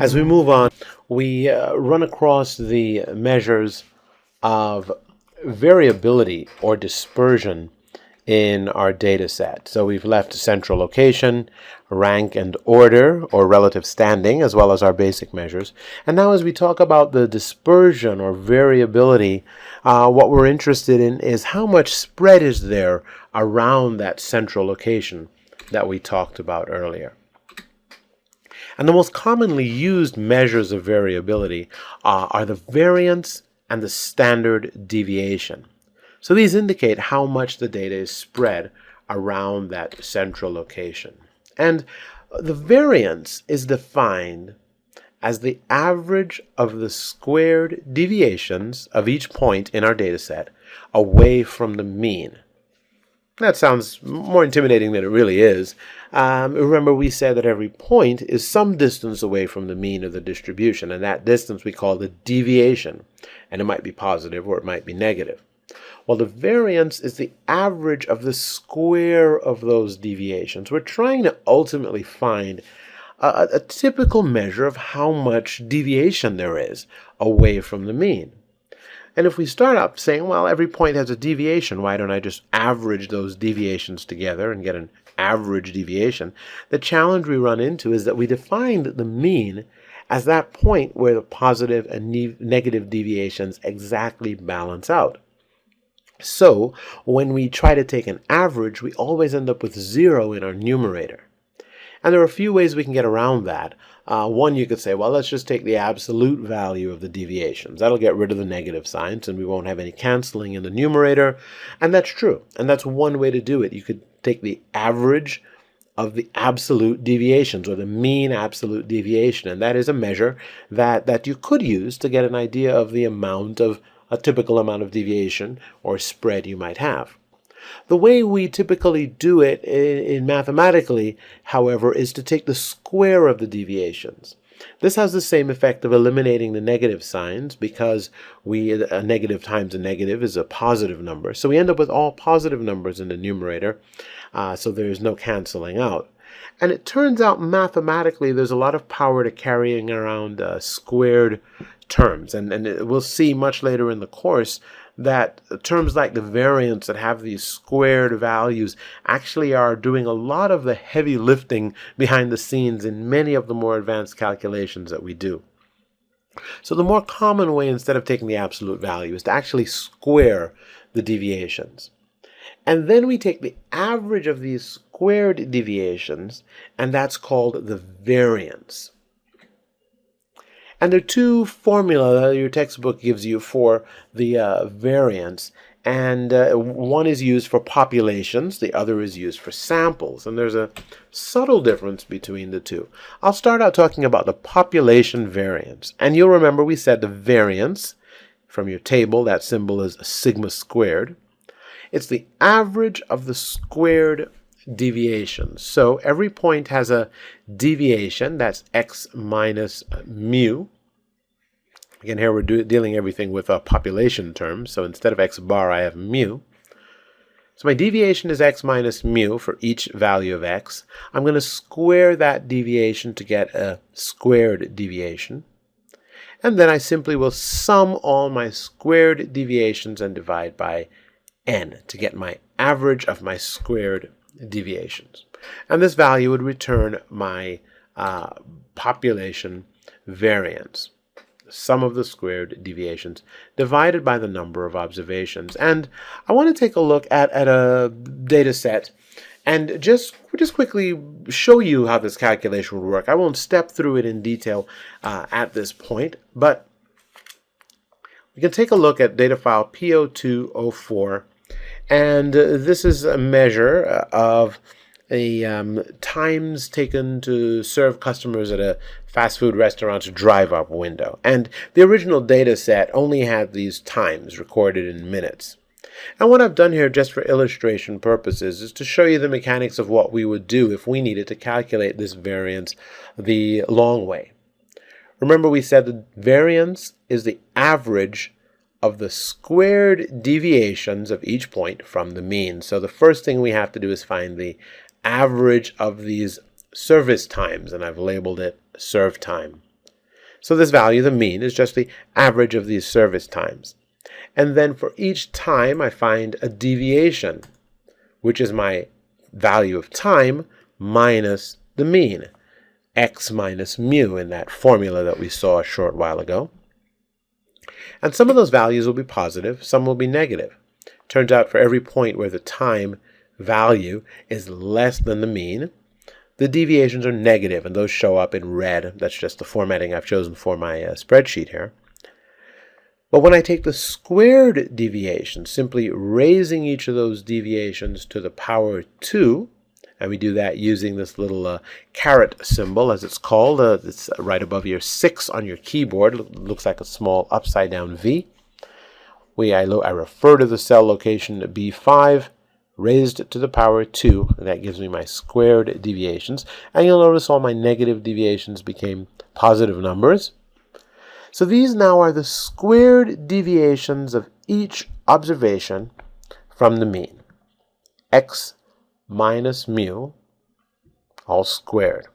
As we move on, we run across the measures of variability or dispersion in our data set. So we've left central location, rank and order or relative standing, as well as our basic measures. And now as we talk about the dispersion or variability, what we're interested in is how much spread is there around that central location that we talked about earlier. And the most commonly used measures of variability are the variance and the standard deviation. So these indicate how much the data is spread around that central location. And the variance is defined as the average of the squared deviations of each point in our data set away from the mean. That sounds more intimidating than it really is. Remember, we said that every point is some distance away from the mean of the distribution, and that distance we call the deviation, and it might be positive or it might be negative. Well, the variance is the average of the square of those deviations. We're trying to ultimately find a typical measure of how much deviation there is away from the mean. And if we start up saying, well, every point has a deviation, why don't I just average those deviations together and get an average deviation? The challenge we run into is that we defined the mean as that point where the positive and negative deviations exactly balance out. So when we try to take an average, we always end up with 0 in our numerator. And there are a few ways we can get around that. One, you could say, well, let's just take the absolute value of the deviations. That'll get rid of the negative signs, and we won't have any canceling in the numerator. And that's true. And that's one way to do it. You could take the average of the absolute deviations, or the mean absolute deviation. And that is a measure that you could use to get an idea of the amount of a typical amount of deviation or spread you might have. The way we typically do it in mathematically, however, is to take the square of the deviations. This has the same effect of eliminating the negative signs because a negative times a negative is a positive number. So we end up with all positive numbers in the numerator, so there is no canceling out. And it turns out mathematically there's a lot of power to carrying around squared terms. And we'll see much later in the course that terms like the variance that have these squared values actually are doing a lot of the heavy lifting behind the scenes in many of the more advanced calculations that we do. So the more common way, instead of taking the absolute value, is to actually square the deviations. And then we take the average of these squared deviations, and that's called the variance. And there are two formula that your textbook gives you for the variance. And one is used for populations, the other is used for samples. And there's a subtle difference between the two. I'll start out talking about the population variance. And you'll remember we said the variance, from your table, that symbol is sigma squared. It's the average of the squared deviations. So every point has a deviation, that's x minus mu. Again, here we're dealing everything with population terms. So instead of x bar, I have mu. So my deviation is x minus mu for each value of x. I'm going to square that deviation to get a squared deviation. And then I simply will sum all my squared deviations and divide by n to get my average of my squared deviations. And this value would return my population variance, the sum of the squared deviations divided by the number of observations. And I want to take a look at a data set and just quickly show you how this calculation would work. I won't step through it in detail at this point, but we can take a look at data file P0204. And this is a measure of times taken to serve customers at a fast food restaurant's drive-up window. And the original data set only had these times recorded in minutes. And what I've done here, just for illustration purposes, is to show you the mechanics of what we would do if we needed to calculate this variance the long way. Remember, we said the variance is the average of the squared deviations of each point from the mean. So the first thing we have to do is find the average of these service times, and I've labeled it serve time. So this value, the mean, is just the average of these service times. And then for each time, I find a deviation, which is my value of time minus the mean, x minus mu in that formula that we saw a short while ago. And some of those values will be positive, some will be negative. Turns out for every point where the time value is less than the mean, the deviations are negative, and those show up in red. That's just the formatting I've chosen for my spreadsheet here. But when I take the squared deviation, simply raising each of those deviations to the power 2, and we do that using this little caret symbol, as it's called. It's right above your 6 on your keyboard. It looks like a small upside-down V. I refer to the cell location B5, raised to the power 2, and that gives me my squared deviations. And you'll notice all my negative deviations became positive numbers. So these now are the squared deviations of each observation from the mean. X minus mu, all squared.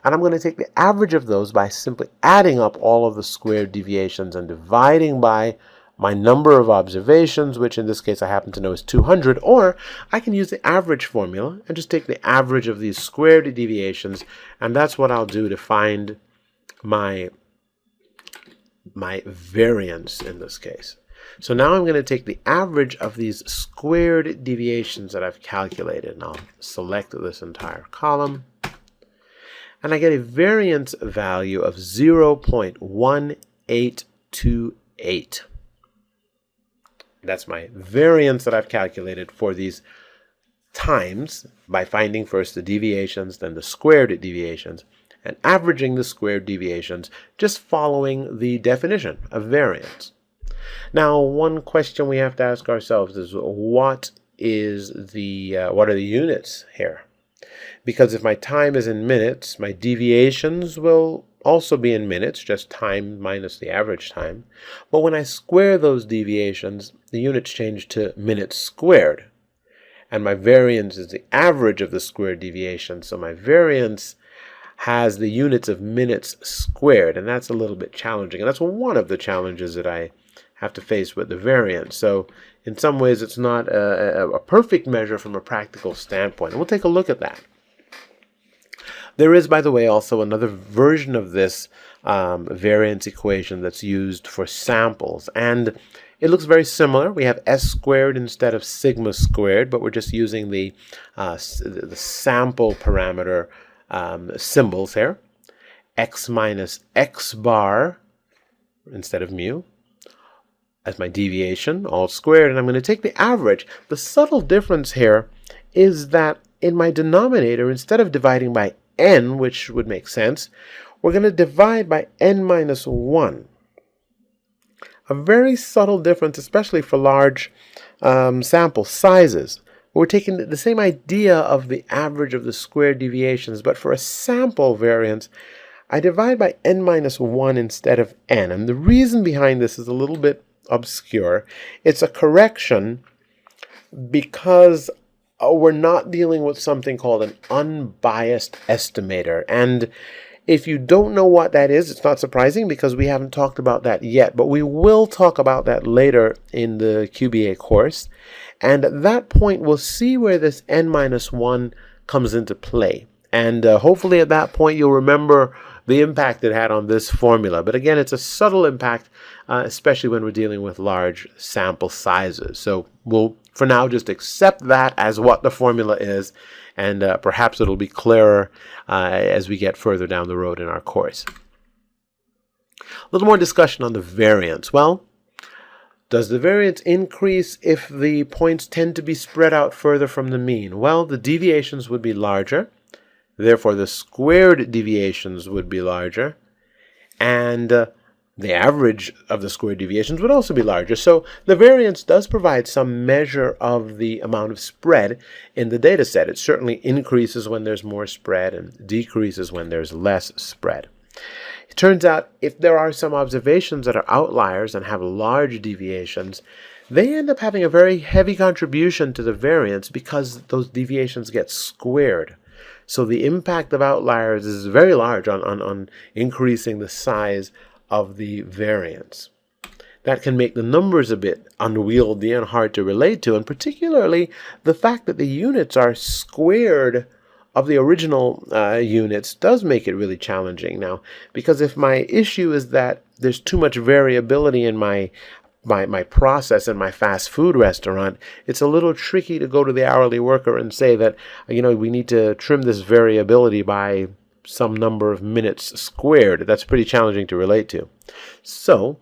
And I'm going to take the average of those by simply adding up all of the squared deviations and dividing by my number of observations, which in this case I happen to know is 200, or I can use the average formula and just take the average of these squared deviations, and that's what I'll do to find my variance in this case. So now I'm going to take the average of these squared deviations that I've calculated, and I'll select this entire column, and I get a variance value of 0.1828. That's my variance that I've calculated for these times by finding first the deviations, then the squared deviations, and averaging the squared deviations, just following the definition of variance. Now, one question we have to ask ourselves is, what are the units here? Because if my time is in minutes, my deviations will also be in minutes, just time minus the average time. But when I square those deviations, the units change to minutes squared. And my variance is the average of the squared deviation. So my variance has the units of minutes squared, and that's a little bit challenging. And that's one of the challenges that I have to face with the variance. So in some ways, it's not a perfect measure from a practical standpoint. And we'll take a look at that. There is, by the way, also another version of this variance equation that's used for samples, and it looks very similar. We have s squared instead of sigma squared, but we're just using the sample parameter symbols here. X minus x bar instead of mu as my deviation, all squared, and I'm going to take the average. The subtle difference here is that in my denominator, instead of dividing by n, which would make sense, we're going to divide by n minus 1. A very subtle difference, especially for large sample sizes. We're taking the same idea of the average of the squared deviations, but for a sample variance, I divide by n minus 1 instead of n. And the reason behind this is a little bit obscure. It's a correction because we're not dealing with something called an unbiased estimator. And if you don't know what that is, it's not surprising because we haven't talked about that yet, but we will talk about that later in the QBA course. And at that point, we'll see where this n minus 1 comes into play. And hopefully at that point, you'll remember the impact it had on this formula. But again, it's a subtle impact, especially when we're dealing with large sample sizes. So we'll, for now, just accept that as what the formula is, and perhaps it'll be clearer as we get further down the road in our course. A little more discussion on the variance. Well, does the variance increase if the points tend to be spread out further from the mean? Well, the deviations would be larger. Therefore, the squared deviations would be larger. And the average of the squared deviations would also be larger. So the variance does provide some measure of the amount of spread in the data set. It certainly increases when there's more spread and decreases when there's less spread. It turns out if there are some observations that are outliers and have large deviations, they end up having a very heavy contribution to the variance because those deviations get squared. So the impact of outliers is very large on increasing the size of the variance. That can make the numbers a bit unwieldy and hard to relate to, and particularly the fact that the units are squared of the original units does make it really challenging now, because if my issue is that there's too much variability in my process in my fast food restaurant, it's a little tricky to go to the hourly worker and say that, we need to trim this variability by some number of minutes squared. That's pretty challenging to relate to. So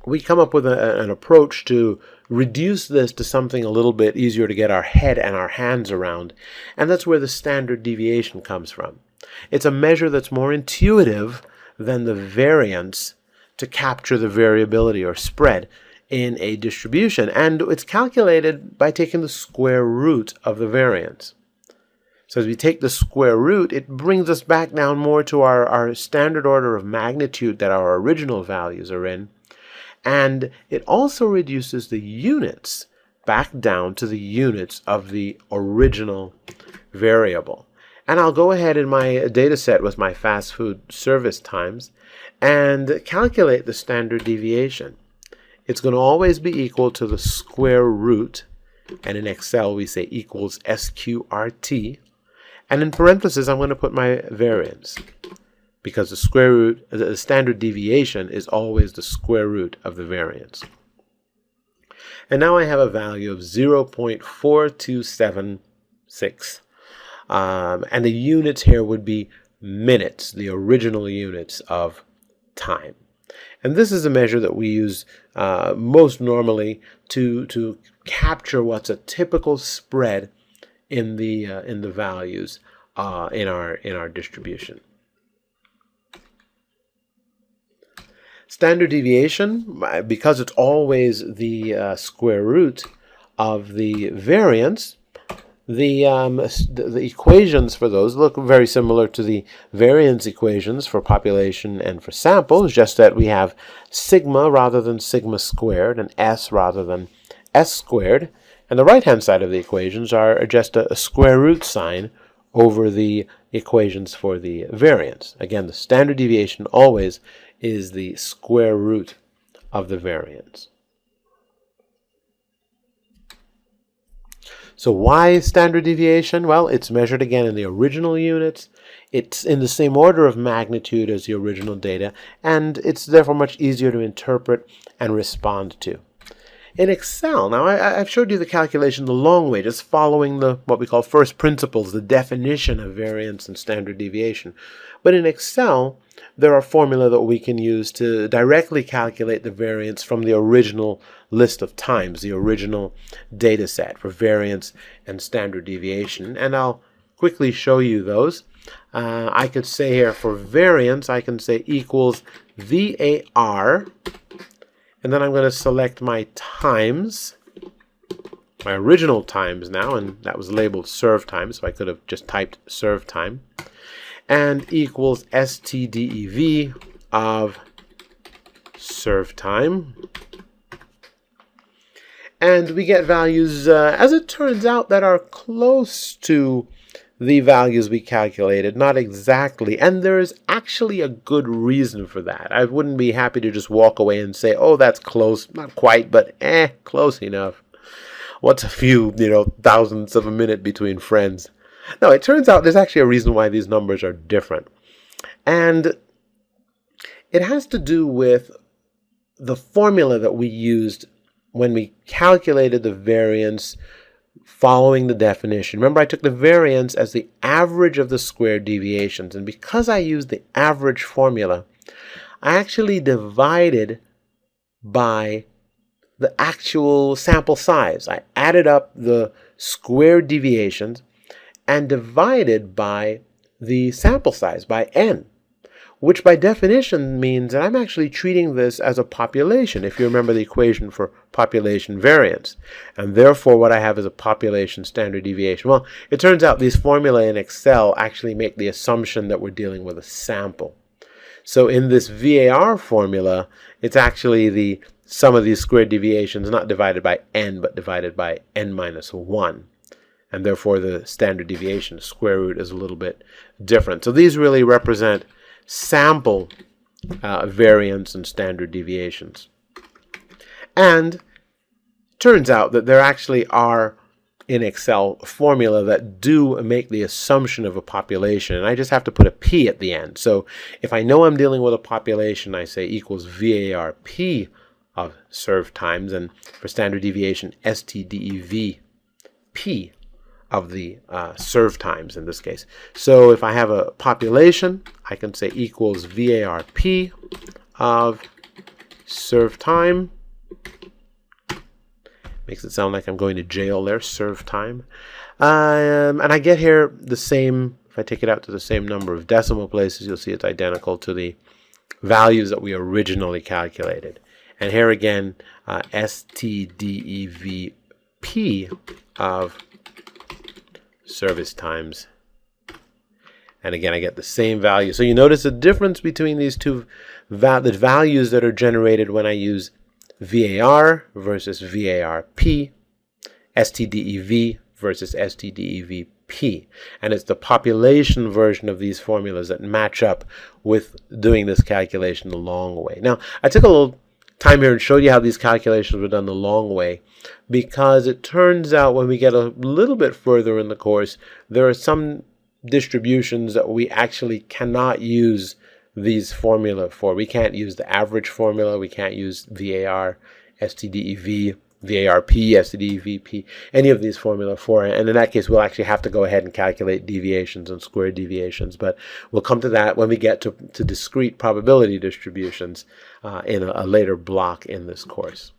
we come up with an approach to reduce this to something a little bit easier to get our head and our hands around, and that's where the standard deviation comes from. It's a measure that's more intuitive than the variance to capture the variability or spread in a distribution, and it's calculated by taking the square root of the variance. So as we take the square root, it brings us back down more to our standard order of magnitude that our original values are in. And it also reduces the units back down to the units of the original variable. And I'll go ahead in my data set with my fast food service times and calculate the standard deviation. It's going to always be equal to the square root, and in Excel we say equals SQRT. And in parentheses I'm going to put my variance, because the standard deviation is always the square root of the variance. And now I have a value of 0.4276. And the units here would be minutes, the original units of time. And this is a measure that we use most normally to capture what's a typical spread in the values in our distribution. Standard deviation, because it's always the square root of the variance, the equations for those look very similar to the variance equations for population and for samples, just that we have sigma rather than sigma squared and s rather than s squared. And the right-hand side of the equations are just a square root sign over the equations for the variance. Again, the standard deviation always is the square root of the variance. So why standard deviation? Well, it's measured again in the original units. It's in the same order of magnitude as the original data, and it's therefore much easier to interpret and respond to. In Excel, now I've showed you the calculation the long way, just following what we call first principles, the definition of variance and standard deviation. But in Excel, there are formula that we can use to directly calculate the variance from the original list of times, the original data set for variance and standard deviation. And I'll quickly show you those. I could say here for variance, I can say equals VAR. And then I'm going to select my times, my original times now, and that was labeled serve time, so I could have just typed serve time, and equals STDEV of serve time. And we get values, as it turns out, that are close to the values we calculated, not exactly, and there's actually a good reason for that. I wouldn't be happy to just walk away and say, oh, that's close, not quite, but close enough. What's a few, thousandths of a minute between friends? No, it turns out there's actually a reason why these numbers are different. And it has to do with the formula that we used when we calculated the variance following the definition. Remember, I took the variance as the average of the squared deviations, and because I used the average formula, I actually divided by the actual sample size. I added up the squared deviations and divided by the sample size, by n, which by definition means that I'm actually treating this as a population, if you remember the equation for population variance. And therefore what I have is a population standard deviation. Well, it turns out these formulae in Excel actually make the assumption that we're dealing with a sample. So in this VAR formula, it's actually the sum of these squared deviations not divided by n, but divided by n minus 1. and therefore the standard deviation square root is a little bit different. So these really represent sample variance and standard deviations. And turns out that there actually are in Excel formula that do make the assumption of a population, and I just have to put a P at the end. So if I know I'm dealing with a population, I say equals VARP of serve times, and for standard deviation, STDEVP of the serve times in this case. So if I have a population, I can say equals VARP of serve time. Makes it sound like I'm going to jail there, serve time. And I get here the same, if I take it out to the same number of decimal places, you'll see it's identical to the values that we originally calculated. And here again, STDEVP of service times. And again, I get the same value. So you notice the difference between these two the values that are generated when I use VAR versus VARP, STDEV versus STDEVP. And it's the population version of these formulas that match up with doing this calculation the long way. Now, I took a little time here and showed you how these calculations were done the long way, because it turns out when we get a little bit further in the course, there are some distributions that we actually cannot use these formula for. We can't use the average formula. We can't use VAR, STDEV, VARP, STDEVP, any of these formula for. And in that case, we'll actually have to go ahead and calculate deviations and square deviations. But we'll come to that when we get to discrete probability distributions in a later block in this course.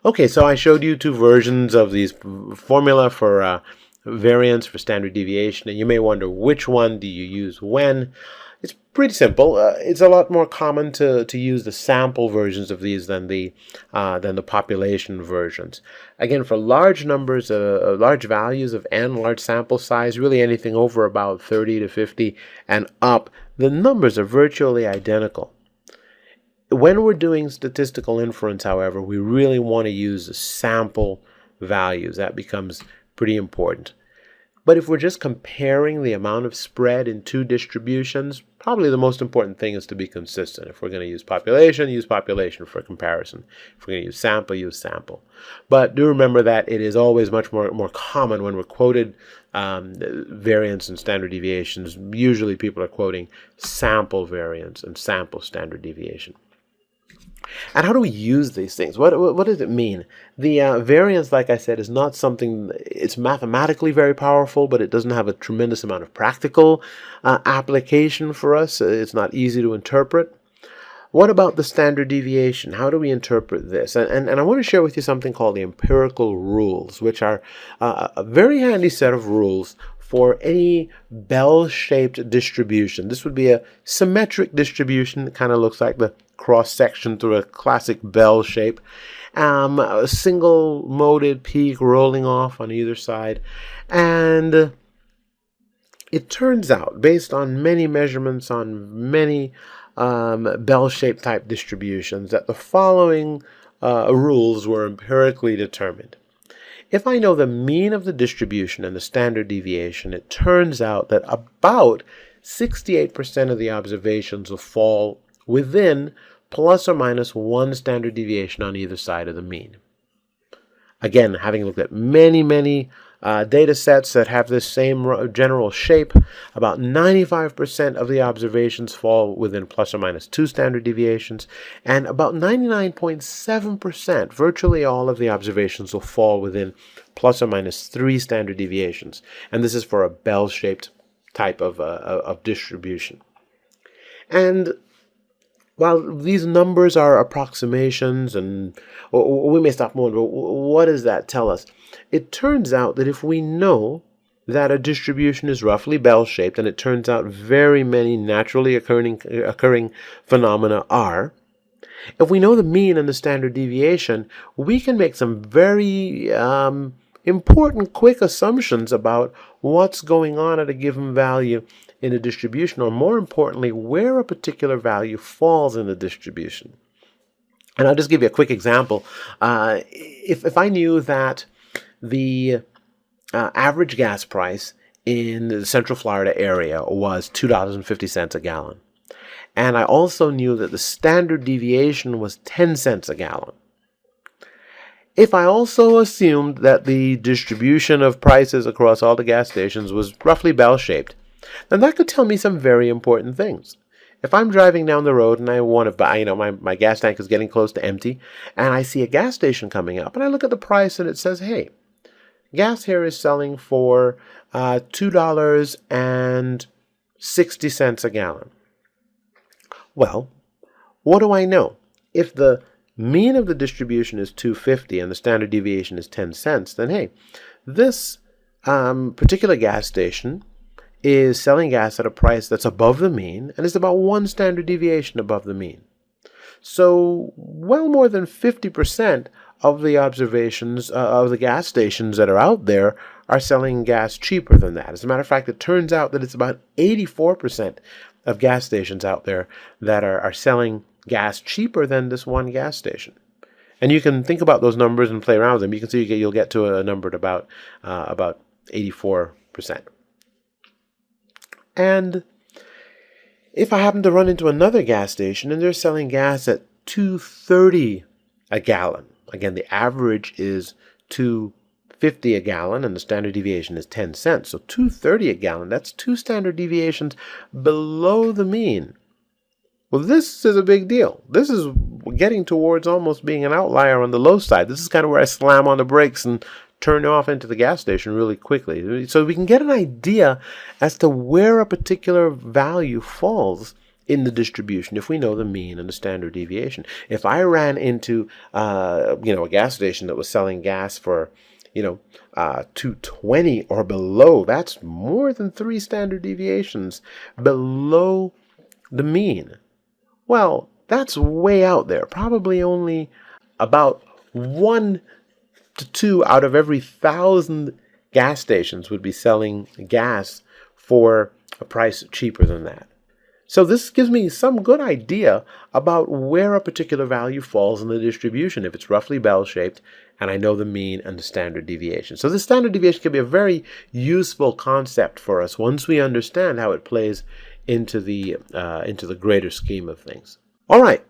Okay, so I showed you two versions of these formula for variance, for standard deviation, and you may wonder which one do you use when. It's pretty simple. It's a lot more common to use the sample versions of these than the population versions. Again, for large numbers, large values of n, large sample size, really anything over about 30 to 50 and up, the numbers are virtually identical. When we're doing statistical inference, however, we really want to use the sample values. That becomes pretty important. But if we're just comparing the amount of spread in two distributions, probably the most important thing is to be consistent. If we're going to use population for comparison. If we're going to use sample. But do remember that it is always much more common when we're quoted variance and standard deviations. Usually people are quoting sample variance and sample standard deviation. And how do we use these things? What does it mean? The variance, like I said, is not something, it's mathematically very powerful, but it doesn't have a tremendous amount of practical application for us. It's not easy to interpret. What about the standard deviation? How do we interpret this? And I want to share with you something called the empirical rules, which are a very handy set of rules for any bell-shaped distribution. This would be a symmetric distribution. It kind of looks like the cross-section through a classic bell shape. A single-moded peak rolling off on either side. And it turns out, based on many measurements on many bell-shaped type distributions, that the following rules were empirically determined. If I know the mean of the distribution and the standard deviation, it turns out that about 68% of the observations will fall within plus or minus one standard deviation on either side of the mean. Again, having looked at many data sets that have this same general shape, about 95% of the observations fall within plus or minus 2 standard deviations, and about 99.7%, virtually all of the observations will fall within plus or minus 3 standard deviations. And this is for a bell-shaped type of distribution. And while these numbers are approximations, and we may stop more, but what does that tell us? It turns out that if we know that a distribution is roughly bell-shaped, and it turns out very many naturally occurring phenomena are, if we know the mean and the standard deviation, we can make some very important quick assumptions about what's going on at a given value in a distribution, or more importantly, where a particular value falls in the distribution. And I'll just give you a quick example. If I knew that the average gas price in the Central Florida area was $2.50 a gallon. And I also knew that the standard deviation was 10 cents a gallon. If I also assumed that the distribution of prices across all the gas stations was roughly bell-shaped, then that could tell me some very important things. If I'm driving down the road and I want to buy, my gas tank is getting close to empty, and I see a gas station coming up, and I look at the price and it says, hey, gas here is selling for $2.60 a gallon. Well, what do I know? If the mean of the distribution is $2.50 and the standard deviation is 10 cents, then hey, this particular gas station is selling gas at a price that's above the mean and is about one standard deviation above the mean. So well more than 50% of the observations of the gas stations that are out there are selling gas cheaper than that. As a matter of fact, it turns out that it's about 84% of gas stations out there that are selling gas cheaper than this one gas station. And you can think about those numbers and play around with them. You can see you'll get to a number at about 84%. And if I happen to run into another gas station and they're selling gas at $2.30 a gallon, again, the average is $2.50 a gallon and the standard deviation is 10 cents. So $2.30 a gallon, that's 2 standard deviations below the mean. Well, this is a big deal. This is getting towards almost being an outlier on the low side. This is kind of where I slam on the brakes and turn off into the gas station really quickly. So we can get an idea as to where a particular value falls in the distribution if we know the mean and the standard deviation. If I ran into a gas station that was selling gas for $2.20 or below, that's more than 3 standard deviations below the mean. Well, that's way out there. Probably only about 1 to 2 out of every 1,000 gas stations would be selling gas for a price cheaper than that. So this gives me some good idea about where a particular value falls in the distribution if it's roughly bell-shaped and I know the mean and the standard deviation. So the standard deviation can be a very useful concept for us once we understand how it plays into the greater scheme of things. All right,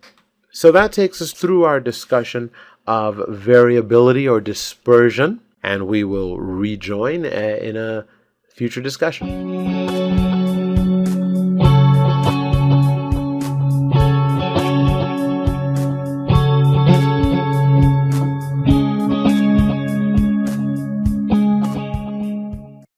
so that takes us through our discussion of variability or dispersion, and we will rejoin in a future discussion.